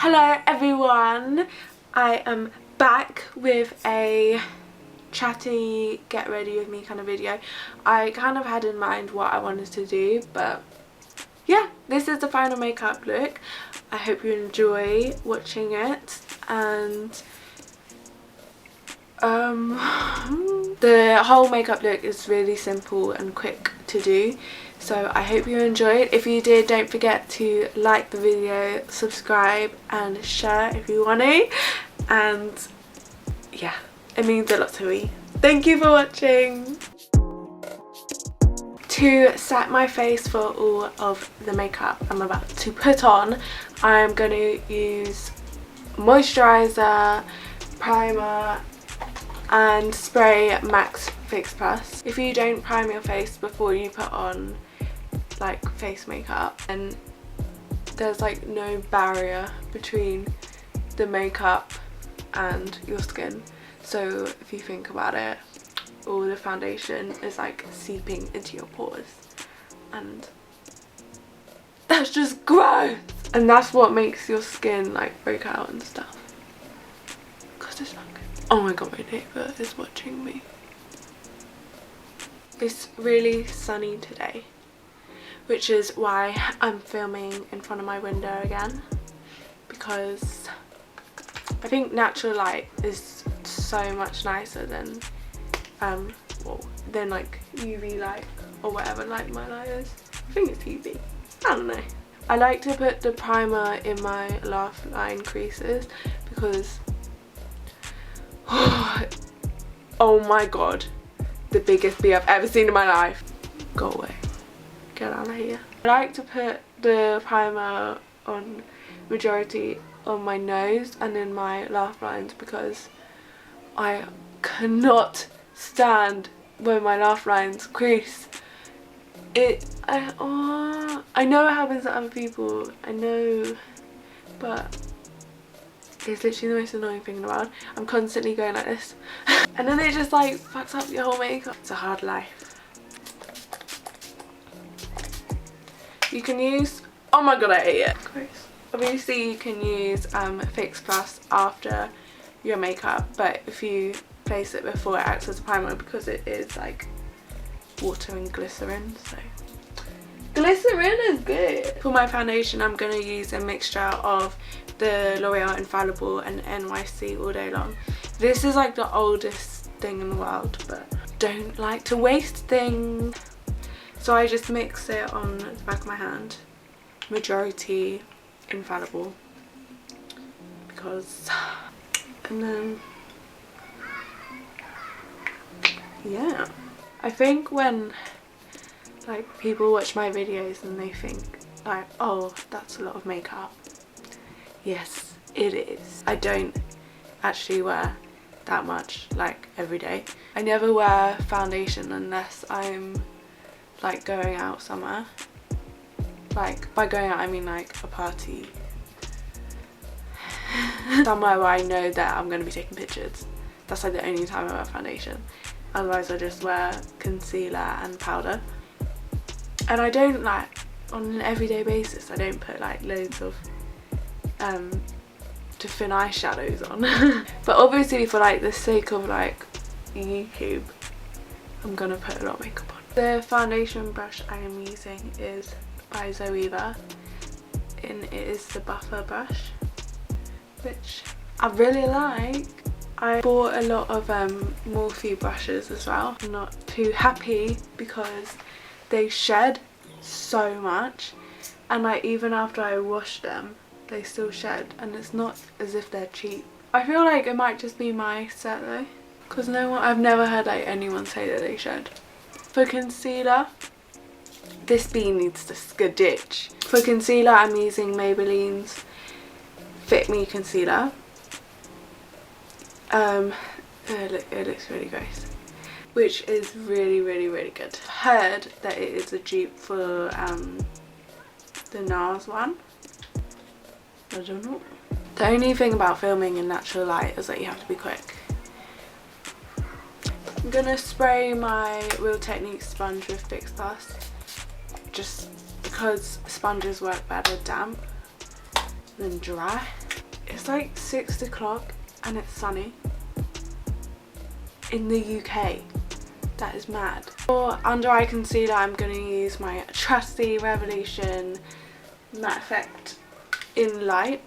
Hello everyone, I am back with a chatty get ready with me kind of video. I kind of had in mind what I wanted to do, but yeah, this is the final makeup look. I hope you enjoy watching it, and the whole makeup look is really simple and quick to do, so I hope you enjoyed. If you did, don't forget to like the video, subscribe and share if you want to, and yeah, it means a lot to me. Thank you for watching. To set my face for all of the makeup I'm about to put on, I'm going to use moisturiser, primer and spray Max Fix Plus. If you don't prime your face before you put on like face makeup, and there's like no barrier between the makeup and your skin, so if you think about it, all the foundation is like seeping into your pores, and that's just gross, and that's what makes your skin like break out and stuff, because it's not good. Oh my god, my neighbour is watching me. It's really sunny today, which is why I'm filming in front of my window again, because I think natural light is so much nicer than like UV light or whatever light my light is. I think it's UV. I don't know. I like to put the primer in my laugh line creases because oh my god, the biggest bee I've ever seen in my life. Go away. Get out of here. I like to put the primer on majority on my nose and in my laugh lines because I cannot stand when my laugh lines crease. I know it happens to other people, I know, but it's literally the most annoying thing in the world. I'm constantly going like this and then it just like fucks up your whole makeup. It's a hard life. You can use, oh my god, I ate it. Gross. Obviously you can use Fix Plus after your makeup, but if you place it before, it acts as a primer because it is like water and glycerin, so glycerin is good. For my foundation, I'm going to use a mixture of the L'Oreal Infallible and NYC all day long. This is like the oldest thing in the world, but don't like to waste things, so I just mix it on the back of my hand. Majority Infallible, because, and then yeah, I think when like people watch my videos and they think like, oh, that's a lot of makeup. Yes, it is. I don't actually wear that much like every day. I never wear foundation unless I'm like going out somewhere. Like by going out I mean like a party, somewhere where I know that I'm going to be taking pictures. That's like the only time I wear foundation. Otherwise I just wear concealer and powder, and I don't like on an everyday basis, I don't put like loads of to thin eyeshadows on. But obviously for like the sake of like YouTube, I'm gonna put a lot of makeup on. The foundation brush I am using is by Zoeva, and it is the buffer brush, which I really like. I bought a lot of Morphe brushes as well. I'm not too happy because they shed so much, and like even after I washed them they still shed, and it's not as if they're cheap. I feel like it might just be my set though, because I've never heard like anyone say that they shed. For concealer, this bee needs to skaditch. For concealer I'm using Maybelline's Fit Me Concealer. It looks really gross, which is really good. I've heard that it is a dupe for the NARS one. I don't know. The only thing about filming in natural light is that you have to be quick. I'm gonna spray my Real Technique sponge with Fix Plus, just because sponges work better damp. then dry. It's like 6 o'clock and it's sunny in the UK. That is mad. For under eye concealer, I'm going to use my trusty Revolution Matte Effect in Light.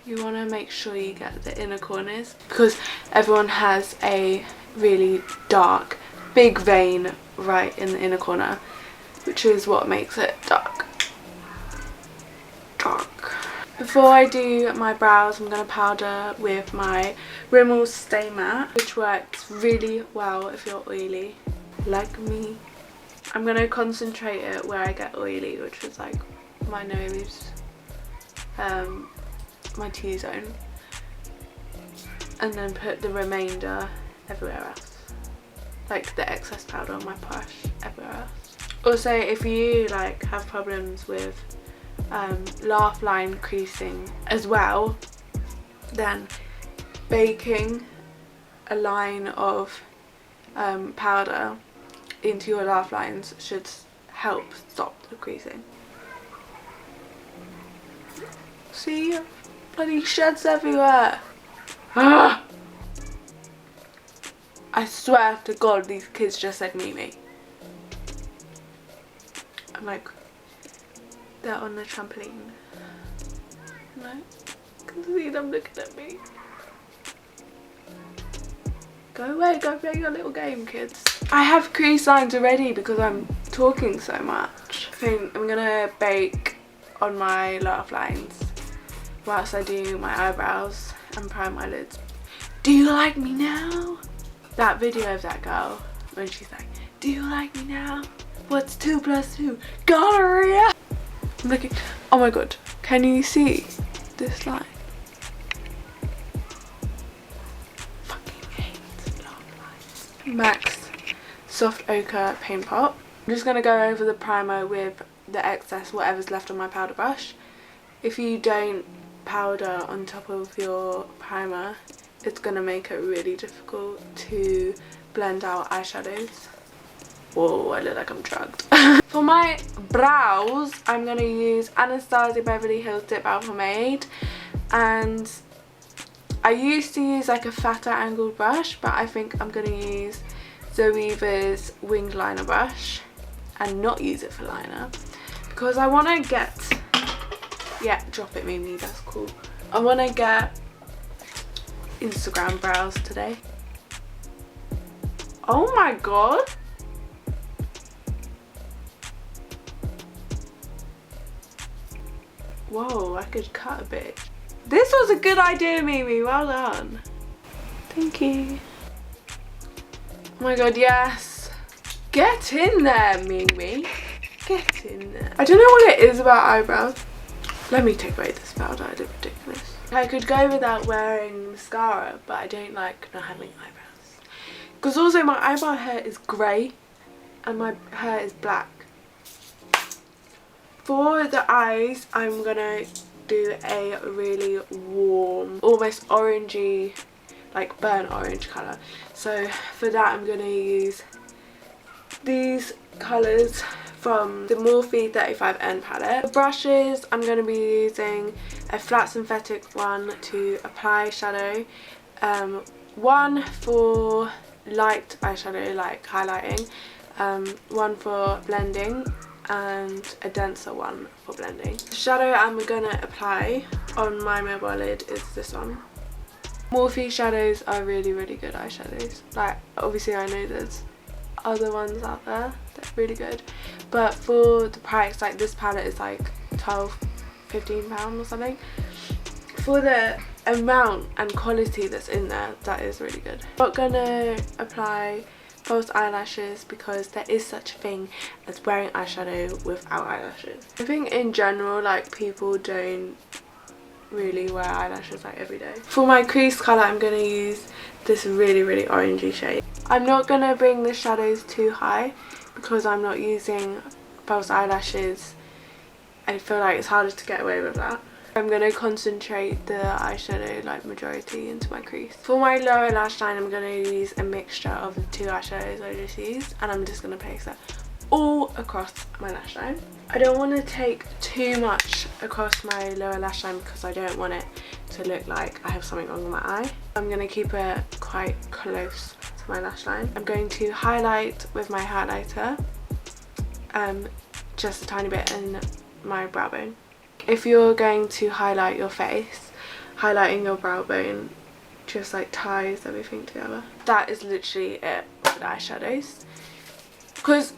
You want to make sure you get the inner corners because everyone has a really dark, big vein right in the inner corner, which is what makes it dark. Before I do my brows, I'm going to powder with my Rimmel Stay Matte, which works really well if you're oily like me. I'm going to concentrate it where I get oily, which is like my nose, my T-zone, and then put the remainder everywhere else, like the excess powder on my brush everywhere else. Also, if you like have problems with laugh line creasing as well, then baking a line of powder into your laugh lines should help stop the creasing. See, bloody sheds everywhere. Ah! I swear to God, these kids just said Mimi. I'm like, they're on the trampoline. No, I can see them looking at me. Go away, go play your little game, kids. I have crease lines already because I'm talking so much. I think I'm gonna bake on my laugh lines whilst I do my eyebrows and prime my lids. Do you like me now? That video of that girl when she's like, do you like me now? What's 2 + 2? Gonorrhea! I'm looking, oh my God, can you see this line? Fucking hate laugh lines. MAC's Soft Ochre Paint Pot. I'm just going to go over the primer with the excess, whatever's left on my powder brush. If you don't powder on top of your primer, it's going to make it really difficult to blend out eyeshadows. Whoa, I look like I'm drugged. For my brows, I'm going to use Anastasia Beverly Hills Dip Brow Pomade. And I used to use like a fatter angled brush, but I think I'm going to use Zoeva's winged liner brush and not use it for liner. Because I want to get... Yeah, drop it Mimi, that's cool. I want to get Instagram brows today. Oh my God. Whoa, I could cut a bit. This was a good idea, Mimi. Well done. Thank you. Oh my God, yes. Get in there, Mimi. Get in there. I don't know what it is about eyebrows. Let me take away this powder. I look ridiculous. I could go without wearing mascara, but I don't like not having eyebrows. Because also my eyebrow hair is grey and my hair is black. For the eyes, I'm gonna do a really warm, almost orangey, like burnt orange colour. So for that, I'm gonna use these colours from the Morphe 35N palette. For brushes, I'm gonna be using a flat synthetic one to apply shadow, one for light eyeshadow, like highlighting, one for blending, and a denser one for blending. The shadow I'm gonna apply on my mobile lid is this one. Morphe shadows are really, really good eyeshadows. Like, obviously I know there's other ones out there that are really good, but for the price, like this palette is like £12–15 or something. For the amount and quality that's in there, that is really good. I'm not gonna apply false eyelashes because there is such a thing as wearing eyeshadow without eyelashes. I think in general, like, people don't really wear eyelashes like every day. For my crease colour, I'm going to use this really, really orangey shade. I'm not going to bring the shadows too high because I'm not using false eyelashes. I feel like it's harder to get away with that. I'm going to concentrate the eyeshadow, like, majority into my crease. For my lower lash line, I'm going to use a mixture of the two eyeshadows I just used, and I'm just going to place that all across my lash line. I don't want to take too much across my lower lash line because I don't want it to look like I have something wrong with my eye. I'm going to keep it quite close to my lash line. I'm going to highlight with my highlighter, just a tiny bit in my brow bone. If you're going to highlight your face, highlighting your brow bone just like ties everything together. That is literally it for the eyeshadows. Because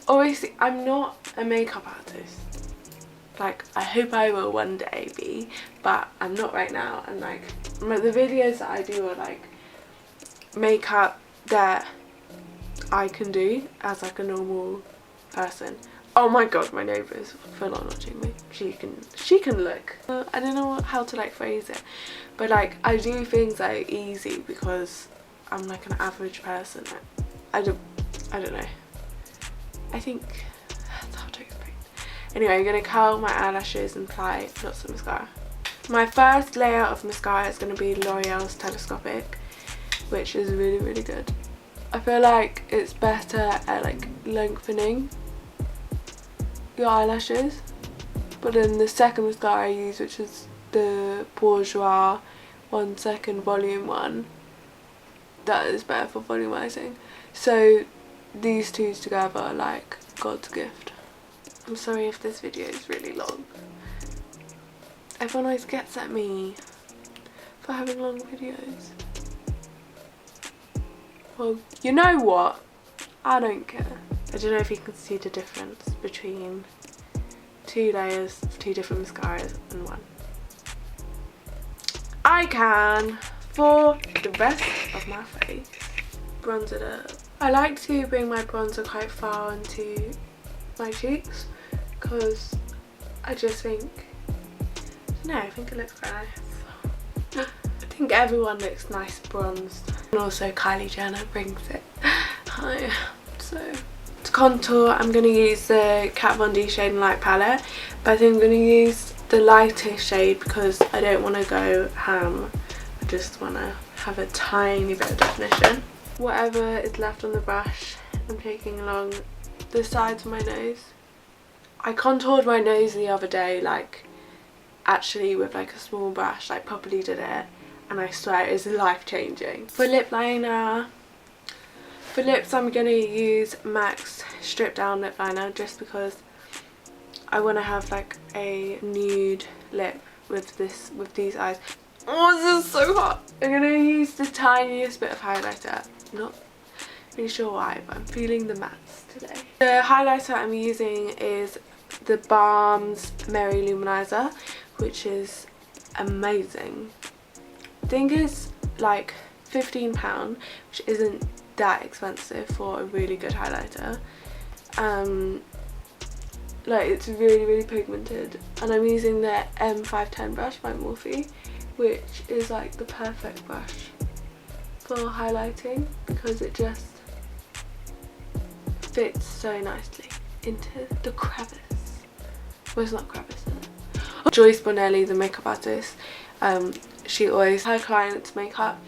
obviously I'm not a makeup artist. Like, I hope I will one day be, but I'm not right now. And like the videos that I do are like makeup that I can do as like a normal person. Oh my god, my neighbour is full on watching me. She can look. I don't know how to like phrase it, but like I do things that are easy because I'm like an average person. I don't know. I think that's hard to explain. Anyway, I'm gonna curl my eyelashes and apply lots of mascara. My first layer of mascara is gonna be L'Oreal's Telescopic, which is really, really good. I feel like it's better at like lengthening your eyelashes, but then the second mascara I use, which is the bourgeois 1 second volume one, that is better for volumizing. So these two together are like God's gift. I'm sorry if this video is really long. Everyone always gets at me for having long videos. Well, you know what? I don't care. I don't know if you can see the difference between 2 layers of 2 different mascaras and one. I can, for the rest of my face, bronze it up. I like to bring my bronzer quite far into my cheeks because I just think, I think it looks quite nice. I think everyone looks nice bronzed, and also Kylie Jenner brings it high. So to contour, I'm going to use the Kat Von D Shade and Light palette, but I think I'm going to use the lightest shade because I don't want to go ham. I just want to have a tiny bit of definition. Whatever is left on the brush, I'm taking along the sides of my nose. I contoured my nose the other day, like actually with like a small brush, like properly did it, and I swear it's life changing. For lip liner, for lips I'm going to use MAC's Stripped Down Lip Liner just because I want to have like a nude lip with these eyes. Oh, this is so hot. I'm going to use the tiniest bit of highlighter. Not really sure why, but I'm feeling the mattes today. The highlighter I'm using is the Balm's Merry Luminizer, which is amazing. I think it's like £15, which isn't that expensive for a really good highlighter. Like, it's really, really pigmented, and I'm using the M510 brush by Morphe, which is like the perfect brush for highlighting because it just fits so nicely into the crevice. Well, it's not crevice, is it? Joyce Bonelli, the makeup artist, she always, her clients' makeup,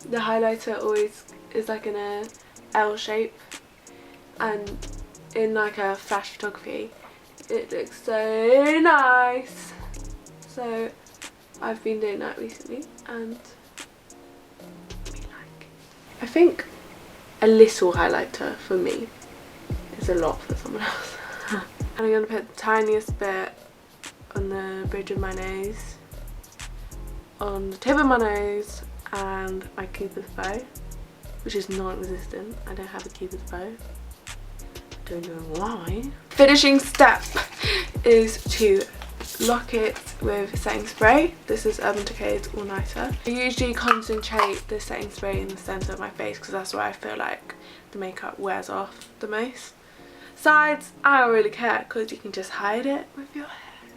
the highlighter always is like in a L shape, and in like a flash photography it looks so nice. So I've been doing that recently and I like it. I think a little highlighter for me is a lot for someone else. And I'm going to put the tiniest bit on the bridge of my nose, on the tip of my nose, and my Cupid's bow, which is non-existent. I don't have a Cupid's bow. Don't know why. Finishing step is to lock it with setting spray. This is Urban Decay's All Nighter. I usually concentrate the setting spray in the centre of my face because that's where I feel like the makeup wears off the most. Sides, I don't really care because you can just hide it with your hair.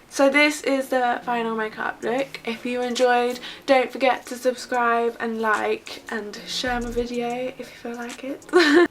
So this is the final makeup look. If you enjoyed, don't forget to subscribe and like and share my video if you feel like it.